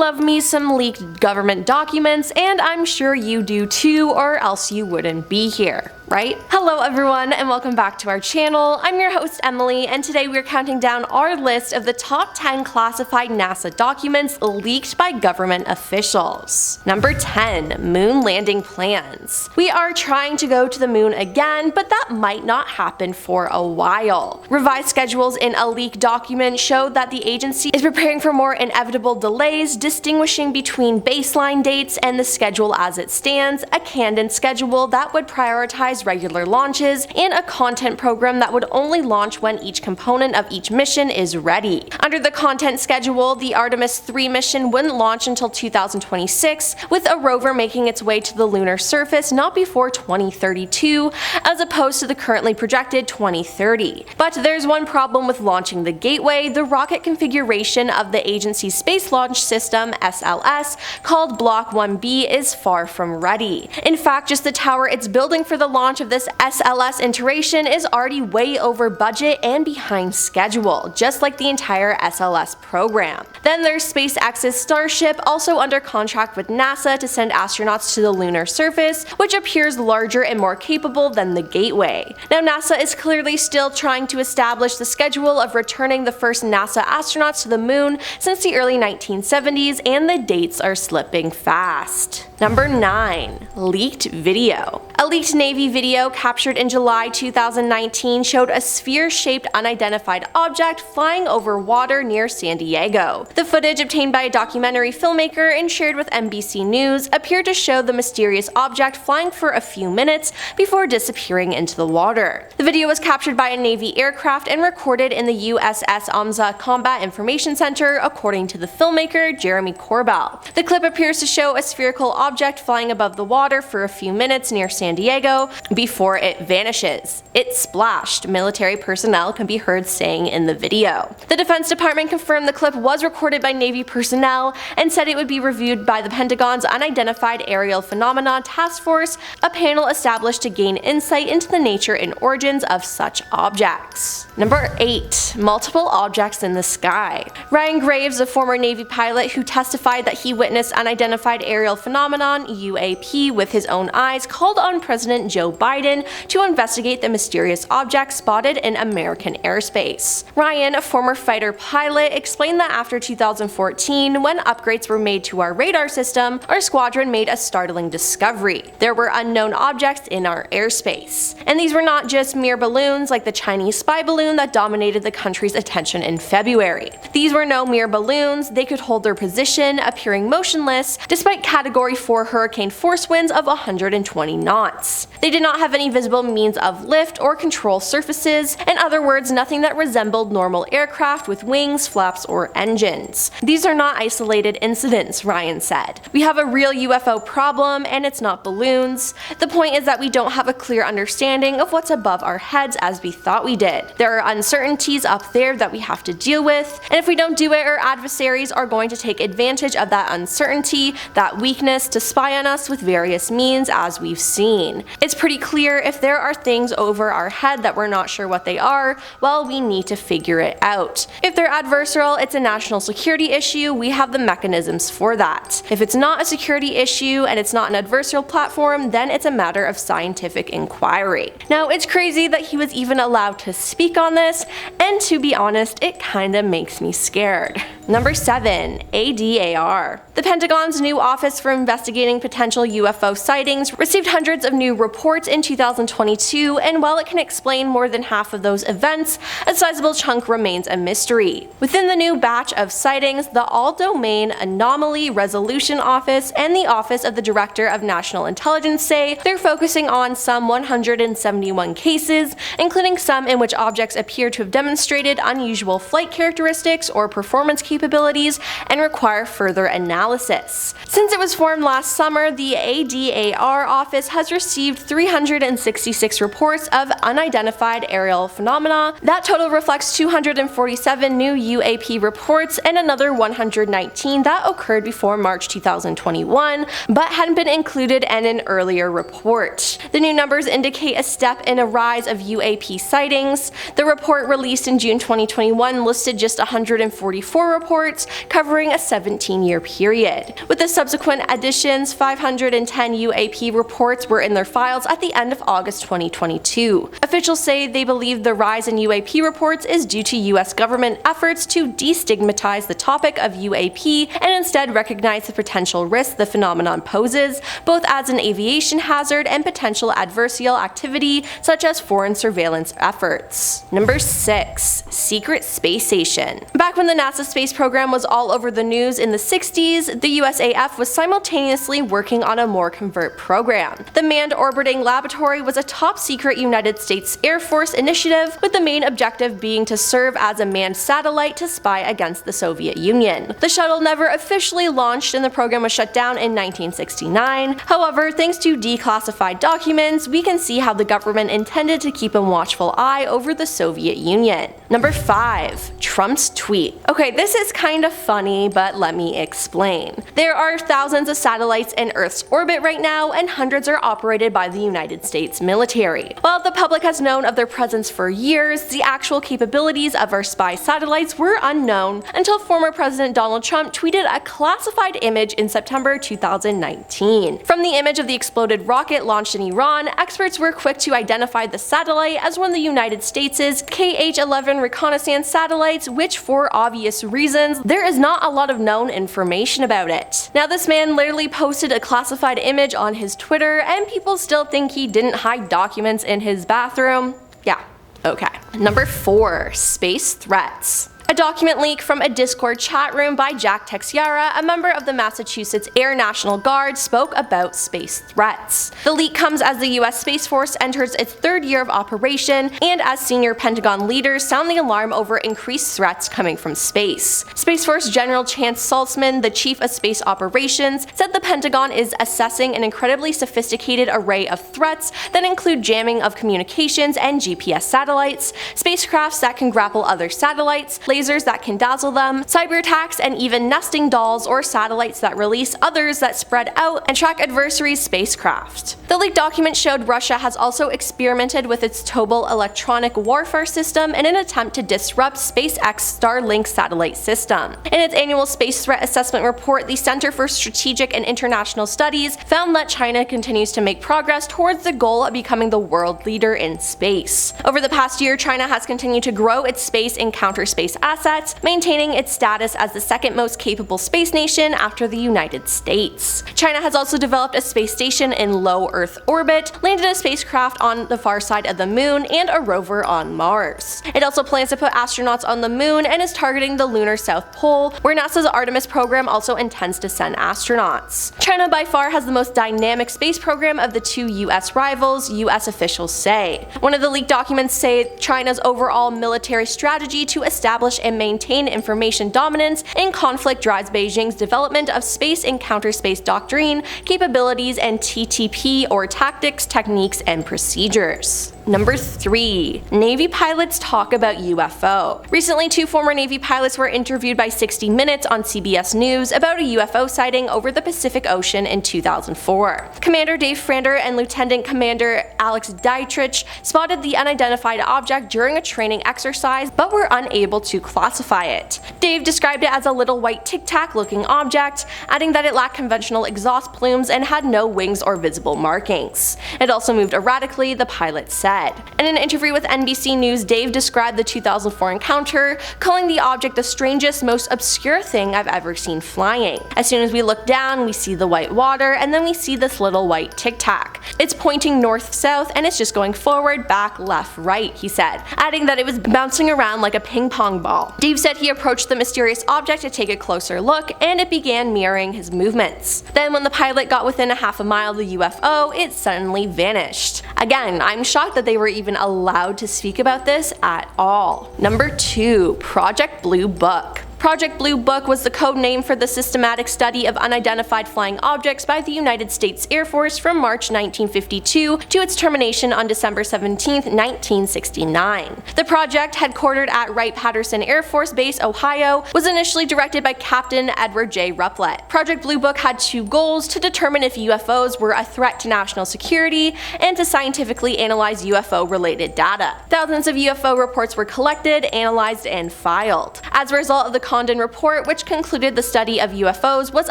love me some leaked government documents, and I'm sure you do too, or else you wouldn't be here, right? Hello everyone, and welcome back to our channel. I'm your host Emily, and today we're counting down our list of the top 10 classified NASA documents leaked by government officials. Number 10. Moon landing plans. We are trying to go to the moon again, but that might not happen for a while. Revised schedules in a leaked document showed that the agency is preparing for more inevitable delays, distinguishing between baseline dates and the schedule as it stands, a canned schedule that would prioritize regular launches, and a content program that would only launch when each component of each mission is ready. Under the content schedule, the Artemis 3 mission wouldn't launch until 2026, with a rover making its way to the lunar surface not before 2032, as opposed to the currently projected 2030. But there's one problem with launching the Gateway. The rocket configuration of the agency's Space Launch System, SLS, called Block 1B, is far from ready. In fact, just the tower it's building for the launch of this SLS iteration is already way over budget and behind schedule, just like the entire SLS program. Then there's SpaceX's Starship, also under contract with NASA to send astronauts to the lunar surface, which appears larger and more capable than the Gateway. Now NASA is clearly still trying to establish the schedule of returning the first NASA astronauts to the moon since the early 1970s, and the dates are slipping fast. Number 9. Leaked video. A leaked Navy video captured in July 2019 showed a sphere-shaped unidentified object flying over water near San Diego. The footage, obtained by a documentary filmmaker and shared with NBC News, appeared to show the mysterious object flying for a few minutes before disappearing into the water. The video was captured by a Navy aircraft and recorded in the USS Amza Combat Information Center, according to the filmmaker Jeremy Corbell. The clip appears to show a spherical object flying above the water for a few minutes near San Diego before it vanishes. It splashed, military personnel can be heard saying in the video. The Defense Department confirmed the clip was recorded by Navy personnel and said it would be reviewed by the Pentagon's Unidentified Aerial Phenomena Task Force, a panel established to gain insight into the nature and origins of such objects. Number 8. Multiple objects in the sky. Ryan Graves, a former Navy pilot who testified that he witnessed unidentified aerial phenomenon (UAP) with his own eyes, called on President Joe Biden to investigate the mysterious object spotted in American airspace. Ryan, a former fighter pilot, explained that after 2014, when upgrades were made to our radar system, our squadron made a startling discovery. There were unknown objects in our airspace. And these were not just mere balloons like the Chinese spy balloon that dominated the country's attention in February. These were no mere balloons. They could hold their position, appearing motionless, despite Category 4 hurricane force winds of 120 knots. They did not have any visible means of lift or control surfaces, in other words, nothing that resembled normal aircraft with wings, flaps, or engines. These are not isolated incidents, Ryan said. We have a real UFO problem, and it's not balloons. The point is that we don't have a clear understanding of what's above our heads as we thought we did. There are uncertainties up there that we have to deal with, and if we don't do it, our adversaries are going to take advantage of that uncertainty, that weakness, to spy on us with various means, as we've seen. It's pretty clear if there are things over our head that we're not sure what they are, well, we need to figure it out. If they're adversarial, it's a national security issue, we have the mechanisms for that. If it's not a security issue and it's not an adversarial platform, then it's a matter of scientific inquiry. Now, it's crazy that he was even allowed to speak on this, and to be honest, it kinda makes me scared. Number 7. ADAR. The Pentagon's new Office for Investigating Potential UFO Sightings received hundreds of new reports in 2022, and while it can explain more than half of those events, a sizable chunk remains a mystery. Within the new batch of sightings, the All-Domain Anomaly Resolution Office and the Office of the Director of National Intelligence say they're focusing on some 171 cases, including some in which objects appear to have demonstrated unusual flight characteristics or performance capabilities and require further analysis. Since it was formed last summer, the ADAR office has received 366 reports of unidentified aerial phenomena. That total reflects 247 new UAP reports and another 119 that occurred before March 2021, but hadn't been included in an earlier report. The new numbers indicate a step in a rise of UAP sightings. The report released in June 2021 listed just 144 reports reports covering a 17-year period. With the subsequent additions, 510 UAP reports were in their files at the end of August 2022. Officials say they believe the rise in UAP reports is due to US government efforts to destigmatize the topic of UAP and instead recognize the potential risks the phenomenon poses, both as an aviation hazard and potential adversarial activity such as foreign surveillance efforts. Number 6. Secret Space Station. Back when the NASA space program was all over the news in the 60s, the USAF was simultaneously working on a more covert program. The Manned Orbiting Laboratory was a top-secret United States Air Force initiative, with the main objective being to serve as a manned satellite to spy against the Soviet Union. The shuttle never officially launched and the program was shut down in 1969. However, thanks to declassified documents, we can see how the government intended to keep a watchful eye over the Soviet Union. Number 5. Trump's tweet. Okay, this is kind of funny, but let me explain. There are thousands of satellites in Earth's orbit right now, and hundreds are operated by the United States military. While the public has known of their presence for years, the actual capabilities of our spy satellites were unknown until former President Donald Trump tweeted a classified image in September 2019. From the image of the exploded rocket launched in Iran, experts were quick to identify the satellite as one of the United States' KH-11 reconnaissance satellites, which for obvious reasons, there is not a lot of known information about it. Now, this man literally posted a classified image on his Twitter, and people still think he didn't hide documents in his bathroom. Yeah, okay. Number 4. Space Threats. A document leak from a Discord chat room by Jack Texiera, a member of the Massachusetts Air National Guard, spoke about space threats. The leak comes as the US Space Force enters its 3rd year of operation and as senior Pentagon leaders sound the alarm over increased threats coming from space. Space Force General Chance Saltzman, the chief of space operations, said the Pentagon is assessing an incredibly sophisticated array of threats that include jamming of communications and GPS satellites, spacecrafts that can grapple other satellites, lasers that can dazzle them, cyber attacks, and even nesting dolls or satellites that release others that spread out and track adversaries' spacecraft. The leaked document showed Russia has also experimented with its Tobel electronic warfare system in an attempt to disrupt SpaceX Starlink satellite system. In its annual Space Threat Assessment report, the Center for Strategic and International Studies found that China continues to make progress towards the goal of becoming the world leader in space. Over the past year, China has continued to grow its space and counter-space assets, maintaining its status as the 2nd most capable space nation after the United States. China has also developed a space station in low Earth orbit, landed a spacecraft on the far side of the moon, and a rover on Mars. It also plans to put astronauts on the moon and is targeting the lunar South Pole, where NASA's Artemis program also intends to send astronauts. China by far has the most dynamic space program of the 2 US rivals, US officials say. One of the leaked documents say China's overall military strategy to establish and maintain information dominance in conflict drives Beijing's development of space and counter-space doctrine, capabilities, and TTP or tactics, techniques, and procedures. Number 3. Navy pilots talk about UFO. Recently, 2 former Navy pilots were interviewed by 60 Minutes on CBS News about a UFO sighting over the Pacific Ocean in 2004. Commander Dave Frander and Lieutenant Commander Alex Dietrich spotted the unidentified object during a training exercise but were unable to classify it. Dave described it as a little white tic-tac looking object, adding that it lacked conventional exhaust plumes and had no wings or visible markings. It also moved erratically, the pilot said. In an interview with NBC News, Dave described the 2004 encounter, calling the object the strangest, most obscure thing I've ever seen flying. As soon as we look down, we see the white water, and then we see this little white tic-tac. It's pointing north-south, and it's just going forward, back, left, right, he said, adding that it was bouncing around like a ping-pong ball. Dave said he approached the mysterious object to take a closer look, and it began mirroring his movements. Then when the pilot got within a half a mile of the UFO, it suddenly vanished. Again, I'm shocked that they were even allowed to speak about this at all. Number 2. Project Blue Book. Project Blue Book was the code name for the systematic study of unidentified flying objects by the United States Air Force from March 1952 to its termination on December 17, 1969. The project, headquartered at Wright-Patterson Air Force Base, Ohio, was initially directed by Captain Edward J. Ruppelt. Project Blue Book had 2 goals: to determine if UFOs were a threat to national security and to scientifically analyze UFO-related data. Thousands of UFO reports were collected, analyzed, and filed. As a result of the Condon Report, which concluded the study of UFOs was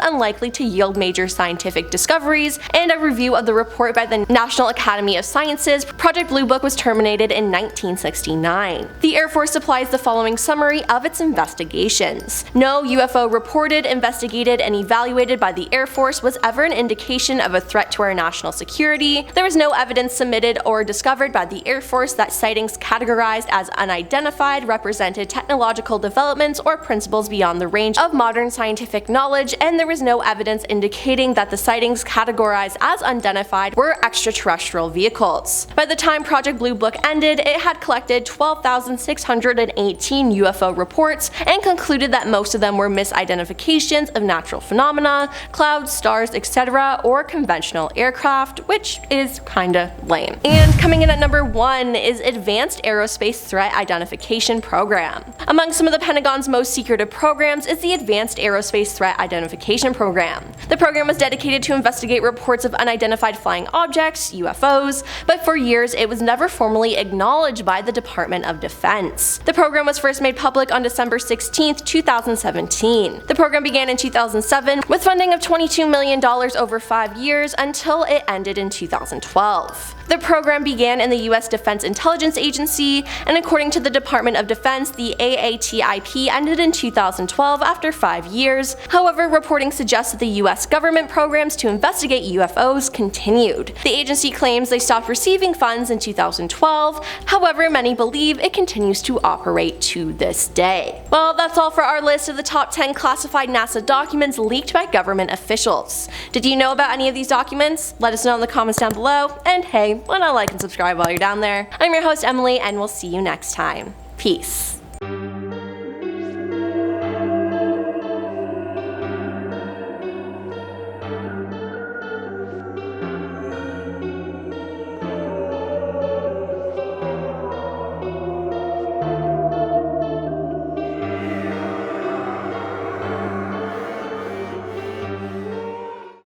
unlikely to yield major scientific discoveries, and a review of the report by the National Academy of Sciences, Project Blue Book was terminated in 1969. The Air Force supplies the following summary of its investigations. No UFO reported, investigated, and evaluated by the Air Force was ever an indication of a threat to our national security. There was no evidence submitted or discovered by the Air Force that sightings categorized as unidentified represented technological developments or principles beyond the range of modern scientific knowledge, and there was no evidence indicating that the sightings categorized as unidentified were extraterrestrial vehicles. By the time Project Blue Book ended, it had collected 12,618 UFO reports and concluded that most of them were misidentifications of natural phenomena, clouds, stars, etc., or conventional aircraft, which is kinda lame. And coming in at number 1 is Advanced Aerospace Threat Identification Program. Among some of the Pentagon's most secretive programs is the Advanced Aerospace Threat Identification Program. The program was dedicated to investigate reports of unidentified flying objects, UFOs, but for years it was never formally acknowledged by the Department of Defense. The program was first made public on December 16, 2017. The program began in 2007 with funding of $22 million over 5 years until it ended in 2012. The program began in the U.S. Defense Intelligence Agency, and according to the Department of Defense, the AATIP ended in 2012 after 5 years. However, reporting suggests that the U.S. government programs to investigate UFOs continued. The agency claims they stopped receiving funds in 2012, however, many believe it continues to operate to this day. Well, that's all for our list of the top 10 classified NASA documents leaked by government officials. Did you know about any of these documents? Let us know in the comments down below, and hey, why not like and subscribe while you're down there? I'm your host Emily, and we'll see you next time. Peace.